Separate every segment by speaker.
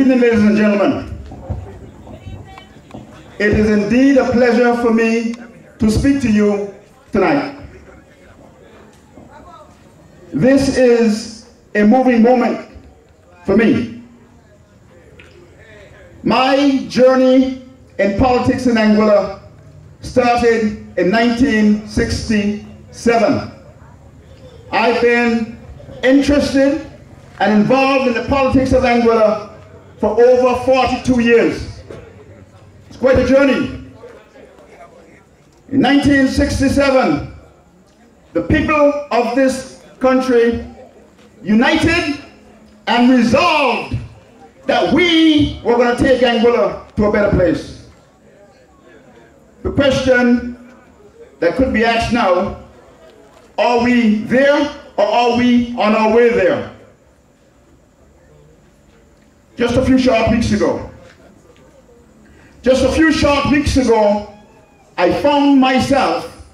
Speaker 1: Good evening, ladies and gentlemen. It is indeed a pleasure for me to speak to you tonight. This is a moving moment for me. My journey in politics in Anguilla started in 1967. I've been interested and involved in the politics of Anguilla for over 42 years. It's quite a journey. In 1967, the people of this country united and resolved that we were going to take Anguilla to a better place. The question that could be asked now, are we there or are we on our way there? Just a few short weeks ago, I found myself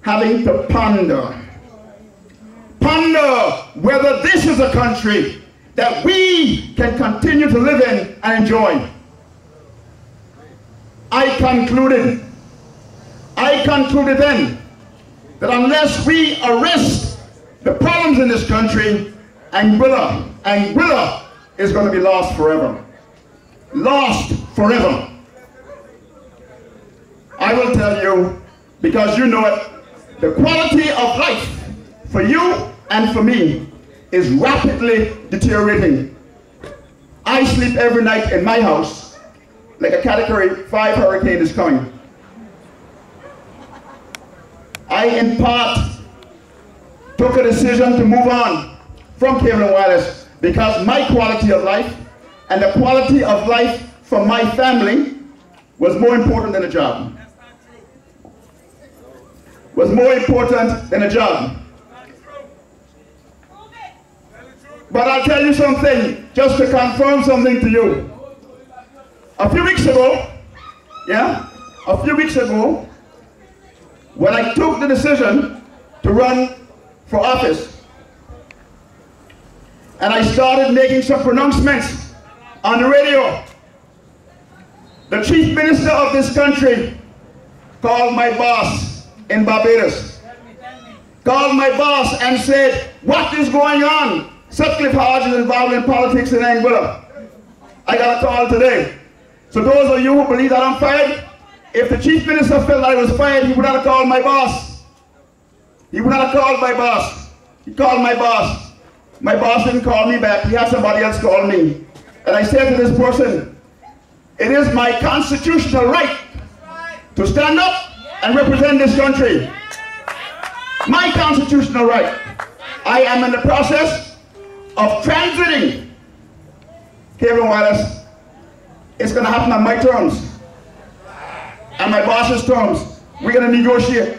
Speaker 1: having to ponder whether this is a country that we can continue to live in and enjoy. I concluded then that unless we arrest the problems in this country, Anguilla is going to be lost forever. Lost forever. I will tell you, because you know it, the quality of life for you and for me is rapidly deteriorating. I sleep every night in my house like a Category 5 hurricane is coming. I, in part, took a decision to move on from cable and wireless because my quality of life and the quality of life for my family was more important than a job. Was more important than a job. But I'll tell you something, just to confirm something to you. A few weeks ago, when I took the decision to run for office, and I started making some pronouncements on the radio, the chief minister of this country called my boss in Barbados, called my boss and said, "What is going on? Sutcliffe Hodge is involved in politics in Anguilla." I got a call today. So those of you who believe that I'm fired, if the chief minister felt that I was fired, he would not have called my boss. He would not have called my boss. He called my boss. My boss didn't call me back. He had somebody else call me. And I said to this person, it is my constitutional right to stand up and represent this country. My constitutional right. I am in the process of transiting cable and wireless. It's going to happen on my terms and my boss's terms. We're going to negotiate.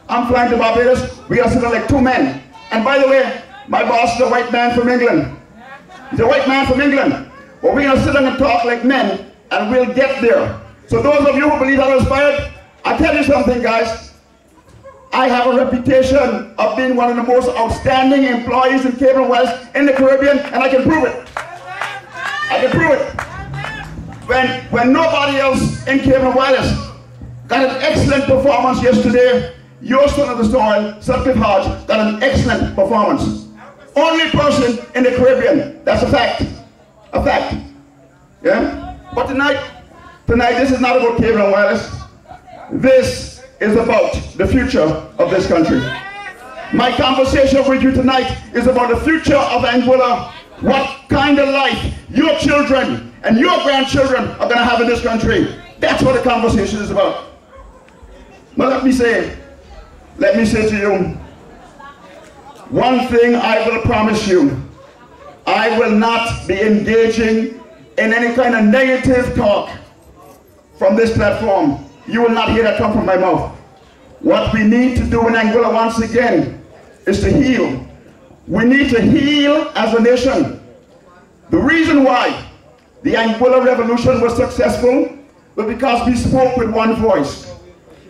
Speaker 1: I'm flying to Barbados. We're going to sit there like two men. And by the way, my boss is a white man from England. He's a white man from England. But we're going to sit down and talk like men, and we'll get there. So those of you who believe that I was fired, I'll tell you something, guys. I have a reputation of being one of the most outstanding employees in cable and wireless in the Caribbean, and I can prove it. I can prove it. When nobody else in cable and wireless got an excellent performance yesterday, your son of the soil, Sutcliffe Hodge, got an excellent performance. Only person in the Caribbean. That's a fact. A fact. Yeah? But tonight this is not about cable and wireless. This is about the future of this country. My conversation with you tonight is about the future of Anguilla. What kind of life your children and your grandchildren are going to have in this country. That's what the conversation is about. But let me say to you, one thing I will promise you, I will not be engaging in any kind of negative talk from this platform. You will not hear that come from my mouth. What we need to do in Anguilla once again is to heal. We need to heal as a nation. The reason why the Anguilla Revolution was successful was because we spoke with one voice.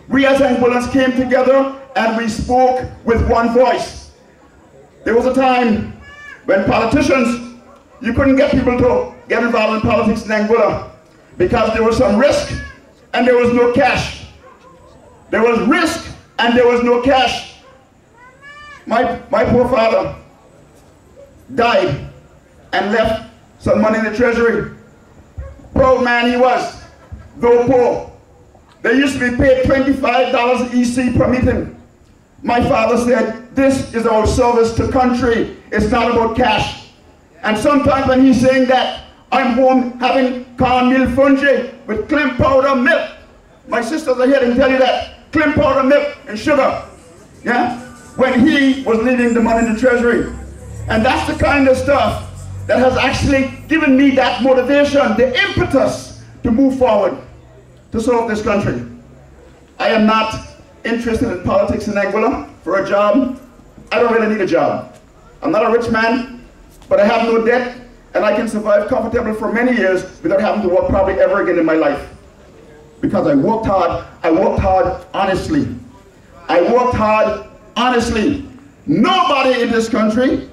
Speaker 1: We as Anguillans came together and we spoke with one voice. There was a time when politicians, you couldn't get people to get involved in politics in Angola because there was some risk and there was no cash. There was risk and there was no cash. My poor father died and left some money in the treasury. Proud man he was, though poor. They used to be paid $25 EC per meeting. My father said, this is our service to country. It's not about cash. And sometimes when he's saying that, I'm home having cornmeal fungi with clean powder milk. My sisters are here to tell you that. Clean powder milk and sugar. Yeah? When he was leaving the money in the treasury. And that's the kind of stuff that has actually given me that motivation, the impetus to move forward, to serve this country. I am not interested in politics in Angola for a job. I don't really need a job. I'm not a rich man, but I have no debt, and I can survive comfortably for many years without having to work probably ever again in my life. Because I worked hard honestly. I worked hard honestly. Nobody in this country,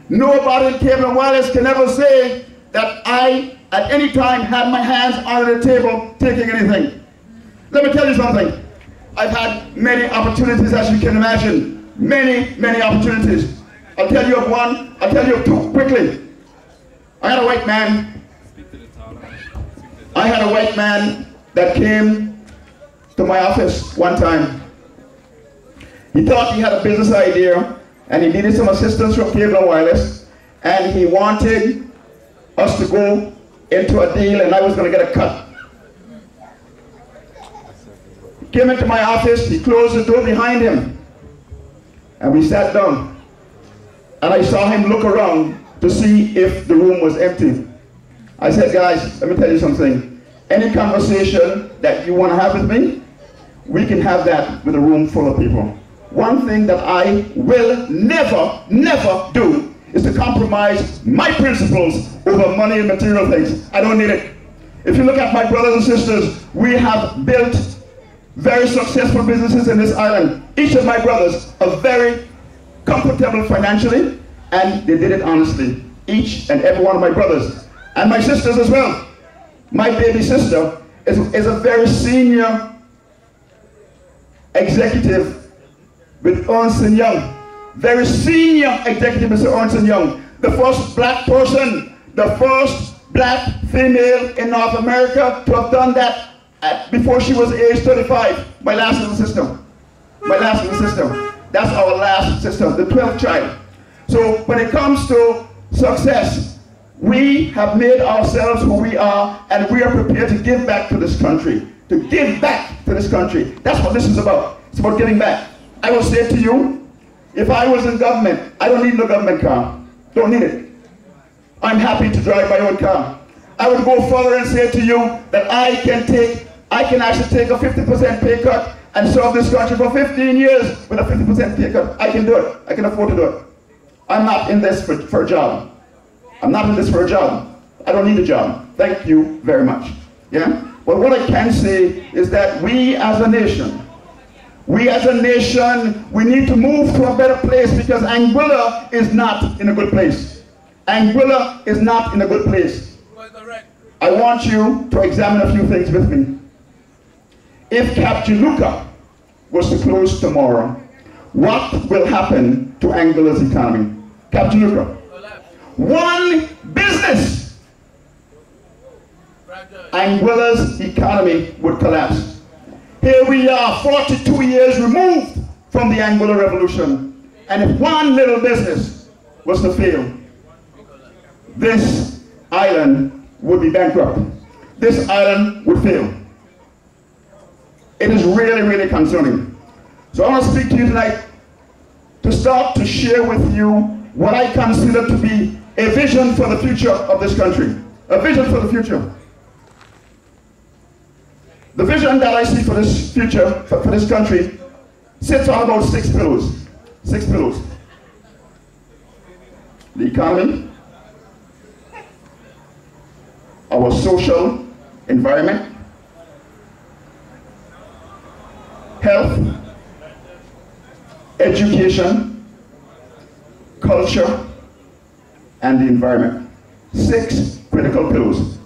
Speaker 1: nobody in cable and wireless can ever say that I, at any time, had my hands on the table taking anything. Let me tell you something. I've had many opportunities, as you can imagine. Many opportunities. I'll tell you of one, I'll tell you of two quickly. I had a white man that came to my office one time. He thought he had a business idea and he needed some assistance from cable and wireless, and he wanted us to go into a deal and I was going to get a cut. He came into my office, he closed the door behind him, and we sat down. And I saw him look around to see if the room was empty. I said, guys, let me tell you something. Any conversation that you want to have with me, we can have that with a room full of people. One thing that I will never do is to compromise my principles over money and material things. I don't need it. If you look at my brothers and sisters, we have built very successful businesses in this island. Each of my brothers are very comfortable financially, and they did it honestly. Each and every one of my brothers. And my sisters as well. My baby sister is a very senior executive with Ernst & Young. Very senior executive, Mr. Ernst & Young. The first black person, the first black female in North America to have done that before she was age 35. My last little sister. My last little sister. That's our last sister, the 12th child. So when it comes to success, we have made ourselves who we are, and we are prepared to give back to this country. To give back to this country. That's what this is about. It's about giving back. I will say to you, if I was in government, I don't need no government car. Don't need it. I'm happy to drive my own car. I would go further and say to you that I can actually take a 50% pay cut and serve this country for 15 years with a 50% pay cut. I can do it. I can afford to do it. I'm not in this for a job. I'm not in this for a job. I don't need a job. Thank you very much. Yeah? Well, what I can say is that we as a nation, we need to move to a better place, because Anguilla is not in a good place. Anguilla is not in a good place. I want you to examine a few things with me. If Capjaluca was to close tomorrow, what will happen to Anguilla's economy? Capjaluca. One business, Anguilla's economy would collapse. Here we are, 42 years removed from the Anguilla Revolution, and if one little business was to fail, this island would be bankrupt. This island would fail. It is really concerning. So I want to speak to you tonight to start to share with you what I consider to be a vision for the future of this country. A vision for the future. The vision that I see for this future, for this country, sits on about 6 pillars. 6 pillars. The economy, our social environment, health, education, culture, and the environment. 6 critical clues.